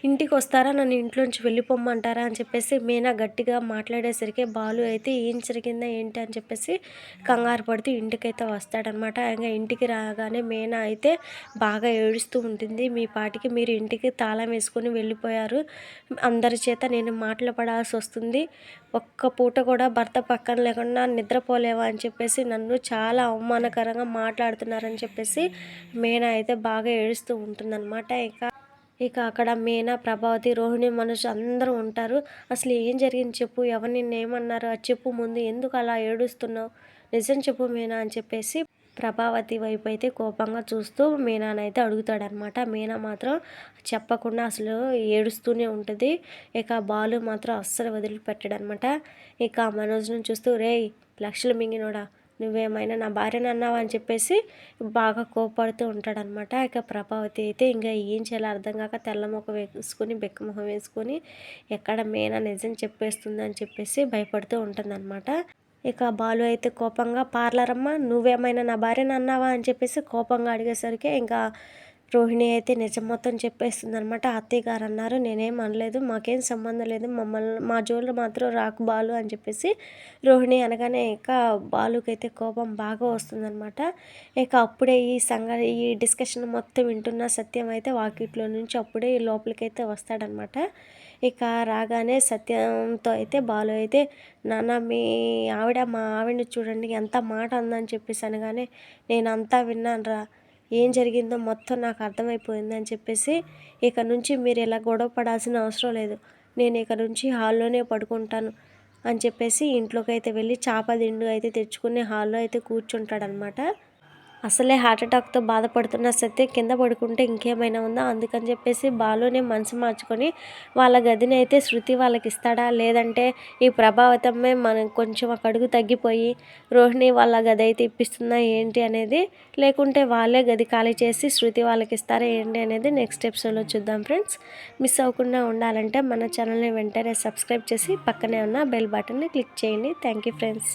ఇంటికొస్తారా, నన్ను ఇంట్లోంచి వెళ్ళిపోమ్మంటారా అని చెప్పేసి మీనా గట్టిగా మాట్లాడేసరికి బాలు అయితే ఏం జరిగిందా ఏంటి అని చెప్పేసి కంగారు పడుతూ ఇంటికైతే వస్తాడనమాట. ఇంకా ఇంటికి రాగానే మీనా అయితే బాగా ఏడుస్తూ ఉంటుంది. మీ పాటికి మీరు ఇంటికి తాళం వేసుకొని వెళ్ళిపోయారు, అందరి చేత నేను మాటలు పడాల్సి వస్తుంది, ఒక్క పూట కూడా భర్త పక్కన లేకుండా నిద్రపోలేవా అని చెప్పేసి నన్ను చాలా అవమానకరంగా మాట్లాడుతున్నారని చెప్పేసి మీనా అయితే బాగా ఏడుస్తూ ఉంటుందన్నమాట. ఇక అక్కడ మీనా, ప్రభావతి, రోహిణి, మనోజ్ అందరూ ఉంటారు. అసలు ఏం జరిగింది చెప్పు, ఎవరు నిన్నేమన్నారు అది చెప్పు, ముందు ఎందుకు అలా ఏడుస్తున్నావు, నిజం చెప్పు మీనా అని చెప్పేసి ప్రభావతి వైపు అయితే కోపంగా చూస్తూ మీనానైతే అడుగుతాడనమాట. మీనా మాత్రం చెప్పకుండా అసలు ఏడుస్తూనే ఉంటుంది. ఇక బాలు మాత్రం అస్సలు వదిలిపెట్టాడనమాట. ఇక మనోజ్ను చూస్తూ, రేయ్ లక్షలు మింగినోడా, నువ్వేమైనా నా భార్యను అన్నావా అని చెప్పేసి బాగా కోపడుతూ ఉంటాడనమాట. ఇక ప్రభావతి అయితే ఇంకా ఏం చేయాలో అర్థం కాక తెల్ల ముఖం వేసుకొని బెక్క ముఖం వేసుకొని ఎక్కడ మీనా నిజం చెప్పేస్తుందని చెప్పేసి భయపడుతూ ఉంటుందన్నమాట. ఇక బాలు అయితే కోపంగా, పార్లరమ్మ నువ్వేమైనా నా భార్యను అన్నావా అని చెప్పేసి కోపంగా అడిగేసరికి ఇంకా రోహిణి అయితే నిజం మొత్తం చెప్పేస్తుందనమాట. అత్తయ్య గారు అన్నారు, నేనేం అనలేదు, మాకేం సంబంధం లేదు, మమ్మల్ని మా జోలు మాత్రం రాకు బాలు అని చెప్పేసి రోహిణి అనగానే ఇక బాలుకైతే కోపం బాగా వస్తుందనమాట. ఇక అప్పుడే ఈ డిస్కషన్ మొత్తం వింటున్న సత్యం అయితే వాకిట్లో నుంచి అప్పుడే లోపలికైతే వస్తాడనమాట. ఇక రాగానే సత్యంతో అయితే బాలు అయితే, నాన్న మీ ఆవిడ మా ఆవిడని చూడండి ఎంత మాట అందని చెప్పేసి అనగానే, నేను అంతా విన్నాను రా, ఏం జరిగిందో మొత్తం నాకు అర్థమైపోయింది అని చెప్పేసి, ఇక నుంచి మీరు ఇలా గొడవ పడాల్సిన అవసరం లేదు, నేను ఇక నుంచి హాల్లోనే పడుకుంటాను అని చెప్పేసి ఇంట్లోకి అయితే వెళ్ళి చాప దిండు అయితే తెచ్చుకుని హాల్లో అయితే కూర్చుంటాడనమాట. అసలే హార్ట్ అటాక్తో బాధపడుతున్న సత్య కింద పడుకుంటే ఇంకేమైనా ఉందా, అందుకని చెప్పేసి బాలునే మనసు మార్చుకొని వాళ్ళ గదిని అయితే శృతి వాళ్ళకి ఇస్తాడా, లేదంటే ఈ ప్రభావితమే మనం కొంచెం ఒక అడుగు తగ్గిపోయి రోహిణి వాళ్ళ గది అయితే ఇప్పిస్తుందా ఏంటి అనేది, లేకుంటే వాళ్ళే గది ఖాళీ చేసి శృతి వాళ్ళకి ఇస్తారా ఏంటి అనేది నెక్స్ట్ ఎపిసోడ్లో చూద్దాం ఫ్రెండ్స్. మిస్ అవ్వకుండా ఉండాలంటే మన ఛానల్ని వెంటనే సబ్స్క్రైబ్ చేసి పక్కనే ఉన్న బెల్ బటన్ని క్లిక్ చేయండి. Thank you friends.